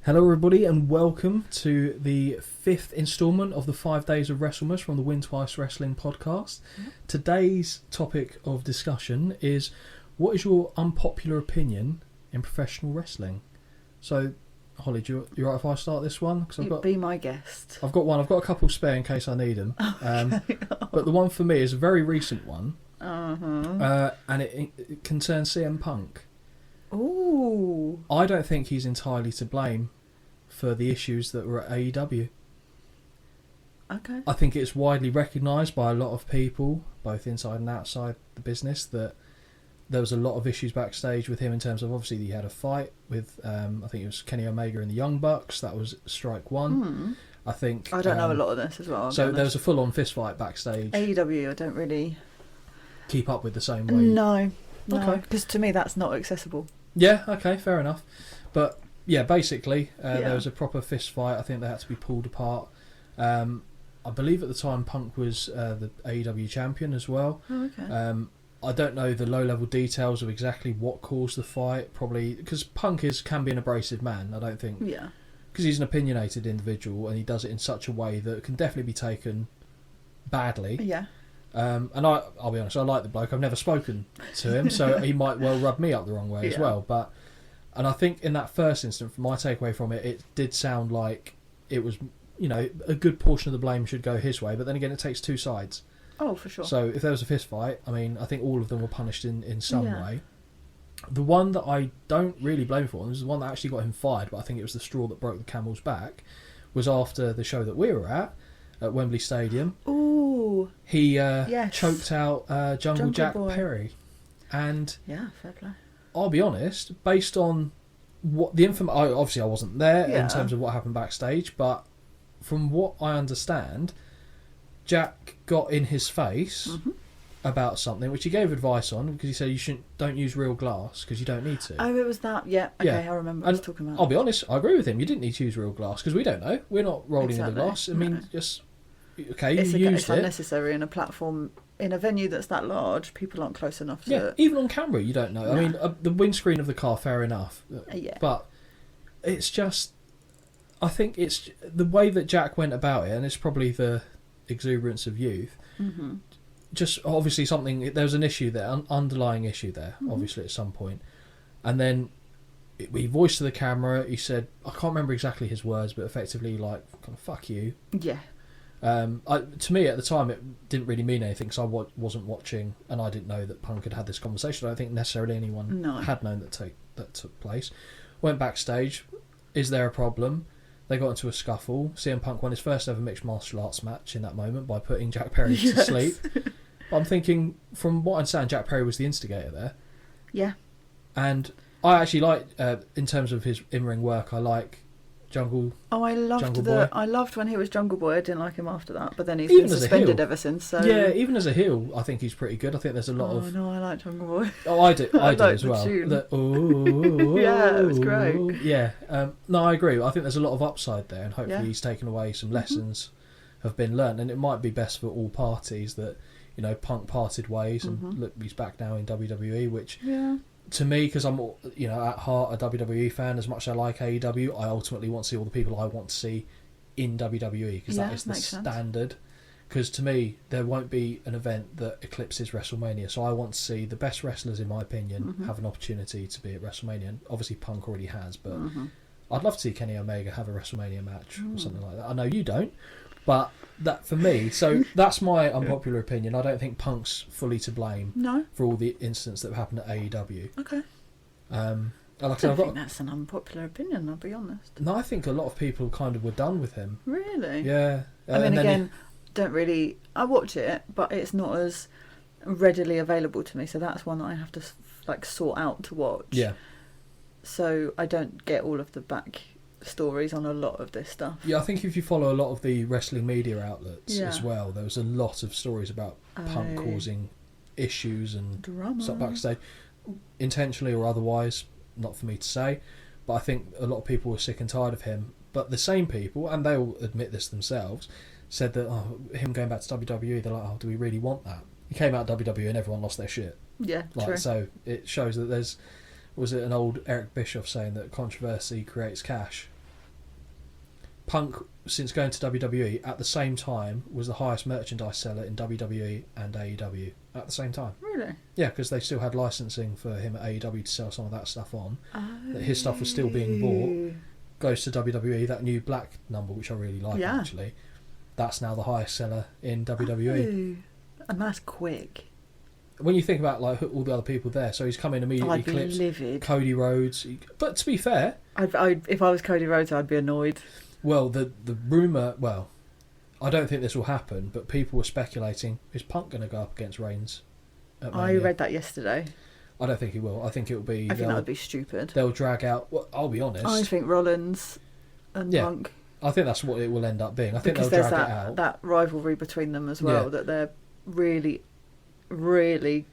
Hello everybody and welcome to the 5th instalment of the 5 Days of WrestleMas from the Win Twice Wrestling podcast. Today's topic of discussion is, what is your unpopular opinion in professional wrestling? So, Holly, you right if I start this one? Cause Be my guest. I've got one. I've got a couple spare in case I need them. But the one for me is a very recent one. And it concerns CM Punk. Ooh. I don't think he's entirely to blame for the issues that were at AEW. Okay. I think it's widely recognised by a lot of people, both inside and outside the business, that there was a lot of issues backstage with him in terms of, obviously, he had a fight with, I think it was Kenny Omega and the Young Bucks. That was strike one. I think... I don't know a lot of this as well. So there was a full-on fist fight backstage. AEW, I don't really... keep up with the same way. No. Okay. Because to me, that's not accessible. Yeah, okay, fair enough. But... yeah, basically, there was a proper fist fight. I think they had to be pulled apart. I believe at the time Punk was the AEW champion as well. Oh, okay. I don't know the low-level details of exactly what caused the fight. Probably because Punk can be an abrasive man. I don't think. Yeah. Because he's an opinionated individual and he does it in such a way that it can definitely be taken badly. Yeah. And I'll be honest, I like the bloke. I've never spoken to him, so he might well rub me up the wrong way as well. And I think in that first instance, from my takeaway from it, it did sound like it was, a good portion of the blame should go his way. But then again, it takes two sides. Oh, for sure. So if there was a fist fight, I mean, I think all of them were punished in some way. The one that I don't really blame for, and this is the one that actually got him fired, but I think it was the straw that broke the camel's back, was after the show that we were at Wembley Stadium. Ooh. He choked out Jungle Jack Boy. Perry. And... yeah, fair play. I'll be honest, based on what the information... obviously, I wasn't there in terms of what happened backstage, but from what I understand, Jack got in his face about something, which he gave advice on, because he said don't use real glass, because you don't need to. Oh, it was that? Yeah, okay, I remember what I was talking about. I'll be honest, I agree with him. You didn't need to use real glass, because we don't know. We're not rolling in the glass. I mean, just... okay, you used it. It's unnecessary in a platform... in a venue that's that large, people aren't close enough to... yeah, even on camera, you don't know. No. I mean, the windscreen of the car, fair enough. But it's just... I think it's the way that Jack went about it, and it's probably the exuberance of youth. Just obviously something... there was an issue there, an underlying issue there, obviously, at some point. And then he voiced to the camera, he said... I can't remember exactly his words, but effectively, like, fuck you. Yeah. To me at the time it didn't really mean anything because I wasn't watching and I didn't know that Punk had had this conversation. I don't think necessarily anyone had known that took place. Went backstage. Is there a problem? They got into a scuffle. CM Punk won his first ever mixed martial arts match in that moment by putting Jack Perry to sleep. But I'm thinking, from what I understand, Jack Perry was the instigator there. Yeah. And I actually like, in terms of his in-ring work, I like Jungle. Oh, I loved when he was Jungle Boy. I didn't like him after that, but then he's been suspended ever since. So yeah, even as a heel, I think he's pretty good. I think there's a lot of... no, I like Jungle Boy. Oh, I do as well. Yeah, it was great. Yeah, no, I agree. I think there's a lot of upside there, and hopefully he's taken away some lessons have been learned, and it might be best for all parties that Punk parted ways, and look, he's back now in WWE, which. Yeah. To me, because I'm, at heart a WWE fan, as much as I like AEW, I ultimately want to see all the people I want to see in WWE, because that is the standard. Because to me, there won't be an event that eclipses WrestleMania, so I want to see the best wrestlers, in my opinion, have an opportunity to be at WrestleMania. And obviously, Punk already has, but I'd love to see Kenny Omega have a WrestleMania match or something like that. I know you don't, but that for me, so that's my unpopular opinion. I don't think Punk's fully to blame for all the incidents that have happened at AEW. Okay. I don't think that's an unpopular opinion, I'll be honest. No, I think a lot of people kind of were done with him. Really? Yeah. I mean, again, I watch it, but it's not as readily available to me, so that's one that I have to sort out to watch. Yeah. So I don't get all of the back stories on a lot of this stuff. Yeah, I think if you follow a lot of the wrestling media outlets as well, there was a lot of stories about Punk causing issues and stuff backstage, intentionally or otherwise, not for me to say, but I think a lot of people were sick and tired of him. But the same people, and they all admit this themselves, said that him going back to WWE, they're like, do we really want that? He came out of WWE and everyone lost their shit. Yeah, true. So it shows that there's... was it an old Eric Bischoff saying that controversy creates cash? Punk, since going to WWE, at the same time was the highest merchandise seller in WWE and AEW at the same time. Really? Yeah, because they still had licensing for him at AEW to sell some of that stuff on. That his stuff was still being bought. Goes to WWE, that new black number, which I really like actually. That's now the highest seller in WWE. And that's quick. When you think about like all the other people there, so he's come in immediately. I'd be livid. Cody Rhodes, but to be fair, if I was Cody Rhodes, I'd be annoyed. Well, the rumour, I don't think this will happen, but people were speculating, is Punk going to go up against Reigns at Mania? I read that yesterday. I don't think he will. I think it will be... I think that would be stupid. They'll drag out... Well, I'll be honest. I think Rollins and Punk. I think that's what it will end up being. I think because they'll drag there's it out. that rivalry between them as well, that they're really, really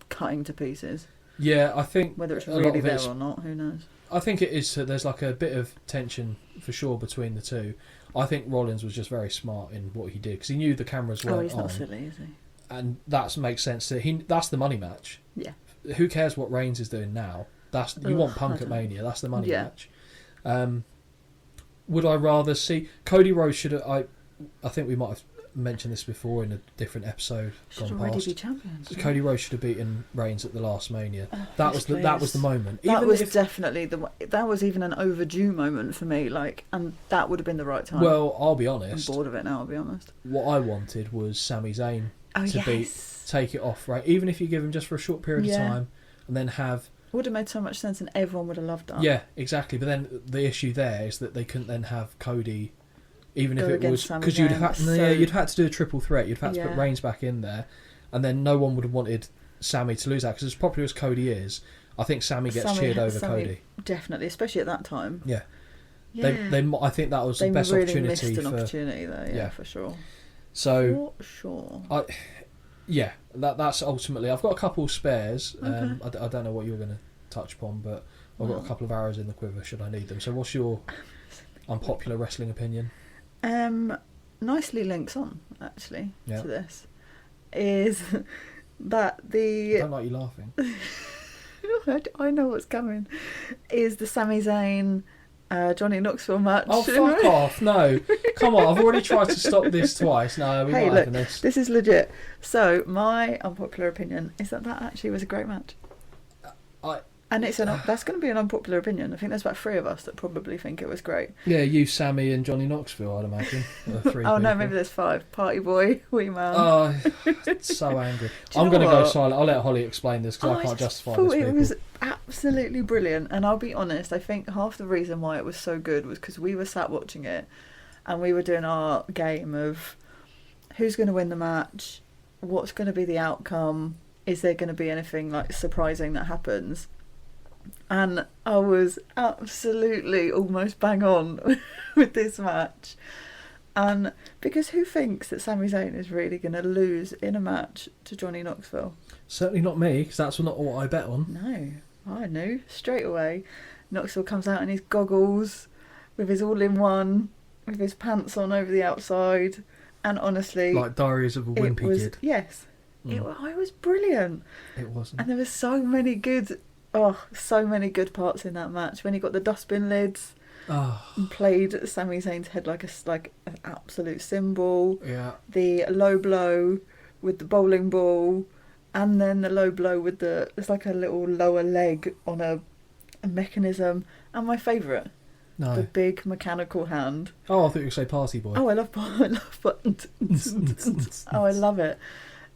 cutting to pieces. Yeah, I think... Whether it's really there or not, who knows? I think it is. There's like a bit of tension for sure between the two. I think Rollins was just very smart in what he did because he knew the cameras weren't on. He's not silly, is he? And that makes sense. That's the money match. Yeah. Who cares what Reigns is doing now? You want Punk at Mania. That's the money match. Would I rather see Cody Rhodes? I think we might have mentioned this before in a different episode. Should already be champions. Cody Rhodes should have beaten Reigns at the last Mania. That was the moment. That was definitely that was even an overdue moment for me. And that would have been the right time. Well, I'll be honest. I'm bored of it now. I'll be honest. What I wanted was Sami Zayn to take it off, right? Even if you give him just for a short period of time, and then have. Would have made so much sense, and everyone would have loved that. Yeah, exactly. But then the issue there is that they couldn't then have Cody. Even if it was because you'd had to do a triple threat, you'd had to put Reigns back in there, and then no one would have wanted Sammy to lose that because as popular as Cody is, I think Sammy gets cheered over Cody. Definitely, especially at that time. Yeah. I think that was the best really opportunity. Missed an opportunity there, yeah, for sure. So for sure. That's ultimately. I've got a couple spares. Okay. I don't know what you're going to touch upon, but I've got a couple of arrows in the quiver should I need them. So what's your unpopular wrestling opinion? Nicely links on actually to this is that I don't like you laughing. I know what's coming. Is the Sami Zayn Johnny Knoxville match? Oh fuck off! No, come on! I've already tried to stop this twice. No, we're not having this. This is legit. So my unpopular opinion is that actually was a great match. And that's going to be an unpopular opinion. I think there's about 3 of us that probably think it was great. Yeah, you, Sammy, and Johnny Knoxville, I'd imagine. 3 no, maybe there's 5. Party Boy, Wee Man. Oh, so angry. I'm going to go silent. I'll let Holly explain this because I can't justify this. It was absolutely brilliant. And I'll be honest, I think half the reason why it was so good was because we were sat watching it and we were doing our game of who's going to win the match, what's going to be the outcome, is there going to be anything surprising that happens. And I was absolutely almost bang on with this match. And because who thinks that Sami Zayn is really going to lose in a match to Johnny Knoxville? Certainly not me, because that's not what I bet on. No, I knew straight away. Knoxville comes out in his goggles, with his all-in-one, with his pants on over the outside. And honestly... Like Diaries of a Wimpy Kid. Yes. It was brilliant. It wasn't. And there were so many good parts in that match. When he got the dustbin lids and played Sami Zayn's head like an absolute cymbal. Yeah. The low blow with the bowling ball, and then the low blow with it's like a little lower leg on a mechanism. And my favourite, the big mechanical hand. Oh, I thought you were going to say Party Boy. Oh, I love buttons. Oh, I love it.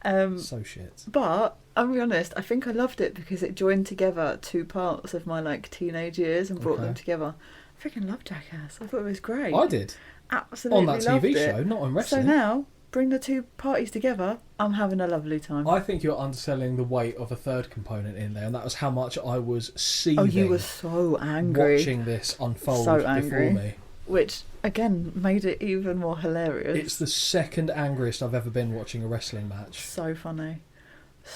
So shit. But I'll be honest, I think I loved it because it joined together 2 parts of my teenage years and brought them together. I freaking love Jackass. I thought it was great. I did. Absolutely on that TV show, not on wrestling. So now, bring the 2 parties together. I'm having a lovely time. I think you're underselling the weight of a third component in there, and that was how much I was seething. Oh, you were so angry watching this unfold before me. Which, again, made it even more hilarious. It's the second angriest I've ever been watching a wrestling match. So funny.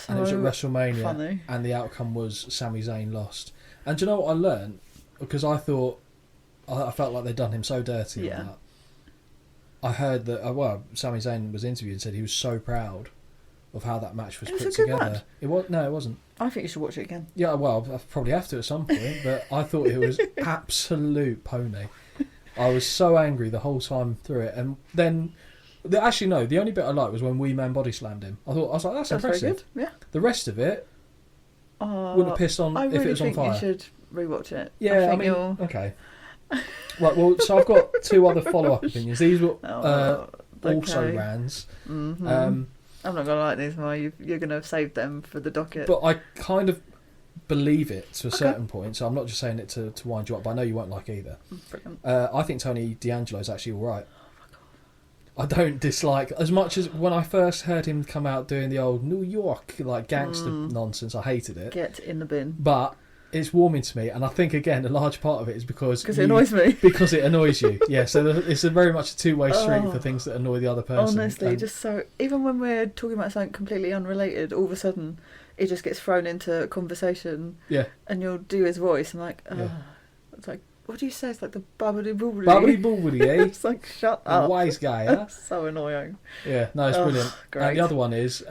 And it was at WrestleMania, funny. And the outcome was Sami Zayn lost. And do you know what I learned? Because I felt like they'd done him so dirty on that. I heard that, Sami Zayn was interviewed and said he was so proud of how that match was put together. It wasn't. I think you should watch it again. Yeah, well, I probably have to at some point, but I thought it was absolute pony. I was so angry the whole time through it. And then, actually no, the only bit I liked was when Wee Man body slammed him. I was like, that's impressive. Very good. Yeah. The rest of it wouldn't have pissed on if it was on fire. I really think you should rewatch it. Yeah, I mean, okay. Right, well, so I've got 2 other follow-up opinions. These were also rants. Mm-hmm. I'm not going to like these more. You're going to have saved them for the docket. But I kind of believe it to a certain point, so I'm not just saying it to wind you up, but I know you won't like either. I think Tony D'Angelo is actually all right. I don't dislike as much as when I first heard him come out doing the old New York like gangster nonsense. I hated it. Get in the bin. But it's warming to me, and I think again a large part of it is because it annoys me. Because it annoys you. Yeah, so it's very much a two-way street for things that annoy the other person. Honestly, just so even when we're talking about something completely unrelated, all of a sudden it just gets thrown into conversation. Yeah, and you'll do his voice. I'm like, it's like, what do you say? It's like the bubbly boobly. Bubbly boobly, eh? It's like, shut up. The wise guy, huh? So annoying. Yeah, no, it's brilliant. Great. The other one is,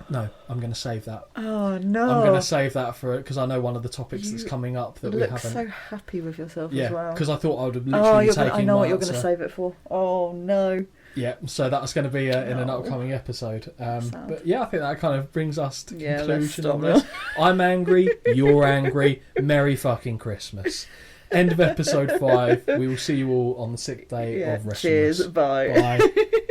no, I'm going to save that. Oh, no. I'm going to save that for it, because I know one of the topics that's coming up that we haven't. You look so happy with yourself as well. Yeah, because I thought I would have literally taken I know what you're going to save it for. Oh, no. Yeah, so that's going to be in an upcoming episode. But yeah, I think that kind of brings us to conclusion on this. I'm angry, you're angry, Merry fucking Christmas. End of episode 5. We will see you all on the 6th day of WrestleMas. Cheers, bye. Bye.